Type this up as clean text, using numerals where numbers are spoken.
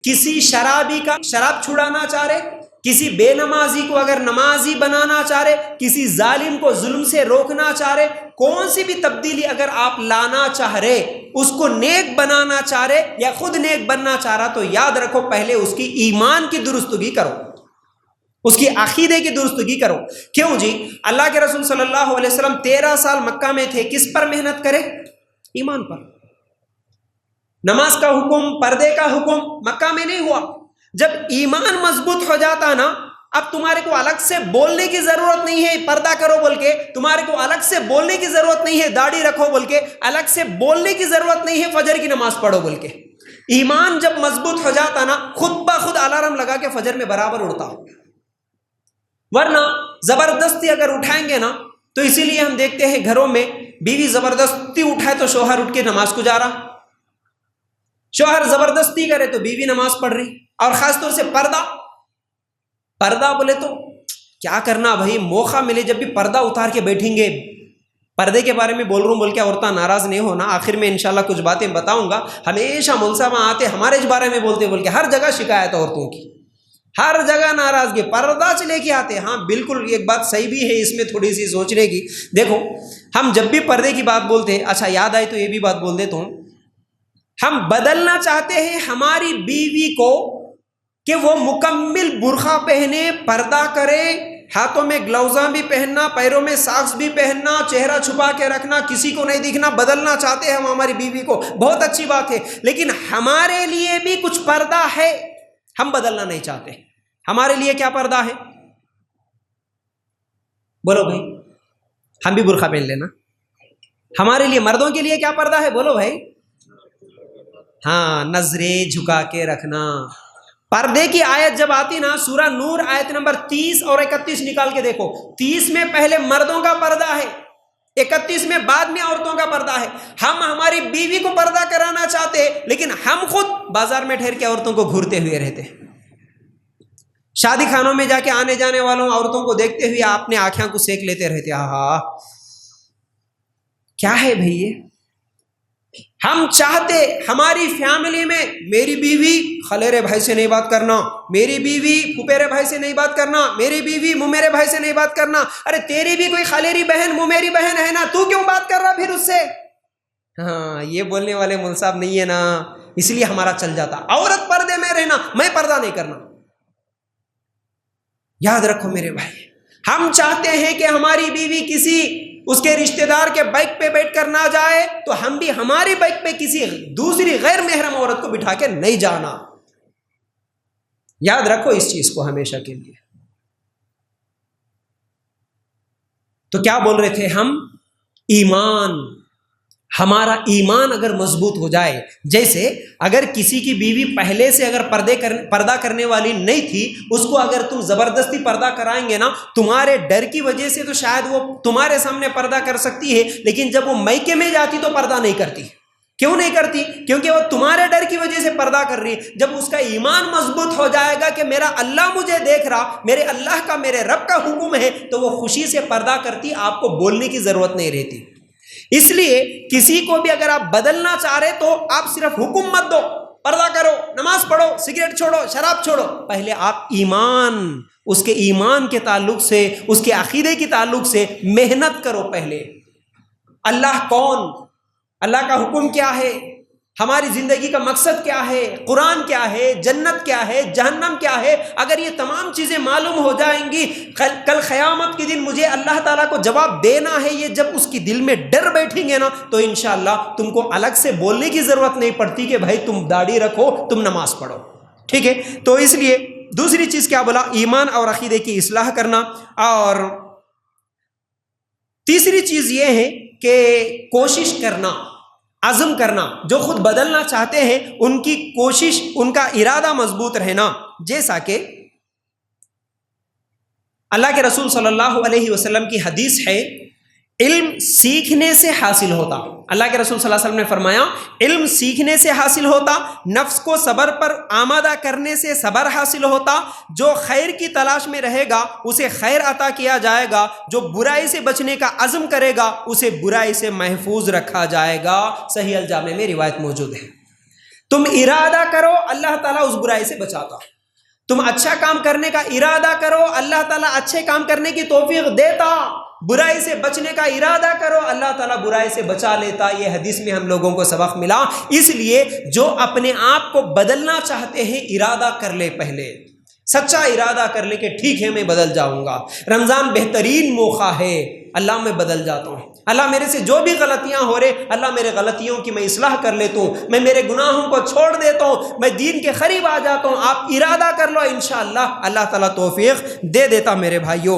کسی شرابی کا شراب چھڑانا چاہ رہے، کسی بے نمازی کو اگر نمازی بنانا چاہ رہے، کسی ظالم کو ظلم سے روکنا چاہ رہے، کون سی بھی تبدیلی اگر آپ لانا چاہ رہے، اس کو نیک بنانا چاہ رہے یا خود نیک بننا چاہ رہا، تو یاد رکھو پہلے اس کی ایمان کی درستگی کرو، اس کی عقیدے کی درستگی کرو۔ کیوں جی؟ اللہ کے رسول صلی اللہ علیہ وسلم 13 سال مکہ میں تھے، کس پر محنت کرے؟ ایمان پر۔ نماز کا حکم، پردے کا حکم مکہ میں نہیں ہوا۔ جب ایمان مضبوط ہو جاتا نا، اب تمہارے کو الگ سے بولنے کی ضرورت نہیں ہے پردہ کرو بول کے، تمہارے کو الگ سے بولنے کی ضرورت نہیں ہے داڑھی رکھو بول کے، الگ سے بولنے کی ضرورت نہیں ہے فجر کی نماز پڑھو بول کے۔ ایمان جب مضبوط ہو جاتا نا، خود بخود الارم لگا کے فجر میں برابر اڑتا۔ ورنہ زبردستی اگر اٹھائیں گے نا، تو اسی لیے ہم دیکھتے ہیں گھروں میں بیوی زبردستی اٹھائے تو شوہر اٹھ کے نماز کو جا رہا، شوہر زبردستی کرے تو بیوی نماز پڑھ رہی۔ اور خاص طور سے پردہ بولے تو کیا کرنا بھائی، موقع ملے جب بھی پردہ اتار کے بیٹھیں گے۔ پردے کے بارے میں بول رہا ہوں بول کے عورتیں ناراض نہیں ہونا، آخر میں انشاءاللہ کچھ باتیں بتاؤں گا۔ ہمیشہ منصفہ آتے ہمارے اس بارے میں بولتے بول کے، ہر جگہ شکایت عورتوں کی، ہر جگہ ناراضگی، پردہ سے لے کے آتے۔ ہاں بالکل ایک بات صحیح بھی ہے اس میں تھوڑی سی سوچنے کی۔ دیکھو ہم جب بھی پردے کی بات بولتے ہیں، اچھا یاد آئی تو یہ بھی بات بول دیتا ہوں، ہم بدلنا چاہتے ہیں ہماری بیوی کو کہ وہ مکمل برقع پہنے، پردہ کرے، ہاتھوں میں گلوزاں بھی پہننا، پیروں میں ساکس بھی پہننا، چہرہ چھپا کے رکھنا، کسی کو نہیں دکھنا، بدلنا چاہتے ہیں ہم ہماری بیوی کو، بہت اچھی بات ہے، لیکن ہمارے لیے بھی کچھ پردہ ہے، ہم بدلنا نہیں چاہتے۔ ہمارے لیے کیا پردہ ہے؟ بولو بھائی، ہم بھی برقع پہن لینا۔ ہمارے لیے مردوں کے لیے کیا پردہ ہے؟ بولو بھائی۔ ہاں، نظریں جھکا کے رکھنا۔ پردے کی آیت جب آتی نا، سورہ نور آیت نمبر 30 اور 31 نکال کے دیکھو، 30 میں پہلے مردوں کا پردہ ہے، 31 میں بعد میں عورتوں کا پردہ ہے۔ ہم ہماری بیوی کو پردہ کرانا چاہتے، لیکن ہم خود بازار میں ٹھہر کے عورتوں کو گھورتے ہوئے رہتے، شادی خانوں میں جا کے آنے جانے والوں عورتوں کو دیکھتے ہوئے اپنے آنکھوں کو سیک لیتے رہتے۔ آہا کیا ہے بھئی یہ؟ ہم چاہتے ہماری فیملی میں میری بیوی خلیرے بھائی سے نہیں بات کرنا، میری بیوی پھپھیرے بھائی سے نہیں بات کرنا، میری بیوی ممیرے بھائی سے نہیں بات کرنا۔ ارے تیری بھی کوئی خلیری بہن ممیری بہن ہے نا، تو کیوں بات کر رہا پھر اس سے؟ ہاں، یہ بولنے والے مول صاحب نہیں ہے نا، اس لیے ہمارا چل جاتا۔ عورت پردے میں رہنا، میں پردہ نہیں کرنا۔ یاد رکھو میرے بھائی، ہم چاہتے ہیں کہ ہماری بیوی کسی اس کے رشتہ دار کے بائک پہ بیٹھ کر نہ جائے، تو ہم بھی ہماری بائک پہ کسی دوسری غیر محرم عورت کو بٹھا کے نہیں جانا۔ یاد رکھو اس چیز کو ہمیشہ کے لیے۔ تو کیا بول رہے تھے ہم؟ ایمان، ہمارا ایمان اگر مضبوط ہو جائے، جیسے اگر کسی کی بیوی پہلے سے اگر پردہ کرنے والی نہیں تھی، اس کو اگر تم زبردستی پردہ کرائیں گے نا، تمہارے ڈر کی وجہ سے تو شاید وہ تمہارے سامنے پردہ کر سکتی ہے، لیکن جب وہ میکے میں جاتی تو پردہ نہیں کرتی۔ کیوں نہیں کرتی؟ کیونکہ وہ تمہارے ڈر کی وجہ سے پردہ کر رہی ہے۔ جب اس کا ایمان مضبوط ہو جائے گا کہ میرا اللہ مجھے دیکھ رہا، میرے اللہ کا میرے رب کا حکم ہے، تو وہ خوشی سے پردہ کرتی، آپ کو بولنے کی ضرورت نہیں رہتی۔ اس لیے کسی کو بھی اگر آپ بدلنا چاہ رہے تو آپ صرف حکم مت دو، پردہ کرو، نماز پڑھو، سگریٹ چھوڑو، شراب چھوڑو، پہلے آپ ایمان، اس کے ایمان کے تعلق سے، اس کے عقیدے کے تعلق سے محنت کرو۔ پہلے اللہ کون، اللہ کا حکم کیا ہے، ہماری زندگی کا مقصد کیا ہے، قرآن کیا ہے، جنت کیا ہے، جہنم کیا ہے، اگر یہ تمام چیزیں معلوم ہو جائیں گی، کل قیامت کے دن مجھے اللہ تعالیٰ کو جواب دینا ہے، یہ جب اس کی دل میں ڈر بیٹھیں گے نا، تو انشاءاللہ تم کو الگ سے بولنے کی ضرورت نہیں پڑتی کہ بھائی تم داڑھی رکھو، تم نماز پڑھو، ٹھیک ہے۔ تو اس لیے دوسری چیز کیا بولا؟ ایمان اور عقیدے کی اصلاح کرنا۔ اور تیسری چیز یہ ہے کہ کوشش کرنا، عزم کرنا۔ جو خود بدلنا چاہتے ہیں ان کی کوشش، ان کا ارادہ مضبوط رہنا۔ جیسا کہ اللہ کے رسول صلی اللہ علیہ وسلم کی حدیث ہے، علم سیکھنے سے حاصل ہوتا۔ اللہ کے رسول صلی اللہ علیہ وسلم نے فرمایا، علم سیکھنے سے حاصل ہوتا، نفس کو صبر پر آمادہ کرنے سے صبر حاصل ہوتا، جو خیر کی تلاش میں رہے گا اسے خیر عطا کیا جائے گا، جو برائی سے بچنے کا عزم کرے گا اسے برائی سے محفوظ رکھا جائے گا۔ صحیح الجامع میں روایت موجود ہے۔ تم ارادہ کرو اللہ تعالیٰ اس برائی سے بچاتا، تم اچھا کام کرنے کا ارادہ کرو اللہ تعالیٰ اچھے کام کرنے کی توفیق دیتا، برائی سے بچنے کا ارادہ کرو اللہ تعالیٰ برائی سے بچا لیتا۔ یہ حدیث میں ہم لوگوں کو سبق ملا۔ اس لیے جو اپنے آپ کو بدلنا چاہتے ہیں ارادہ کر لے، پہلے سچا ارادہ کر لے کہ ٹھیک ہے میں بدل جاؤں گا، رمضان بہترین موقع ہے، اللہ میں بدل جاتا ہوں، اللہ میرے سے جو بھی غلطیاں ہو رہے اللہ میرے غلطیوں کی میں اصلاح کر لیتا ہوں، میں میرے گناہوں کو چھوڑ دیتا ہوں، میں دین کے قریب آ جاتا ہوں۔ آپ ارادہ کر لو، انشاءاللہ اللہ تعالیٰ توفیق دے دیتا میرے بھائیوں۔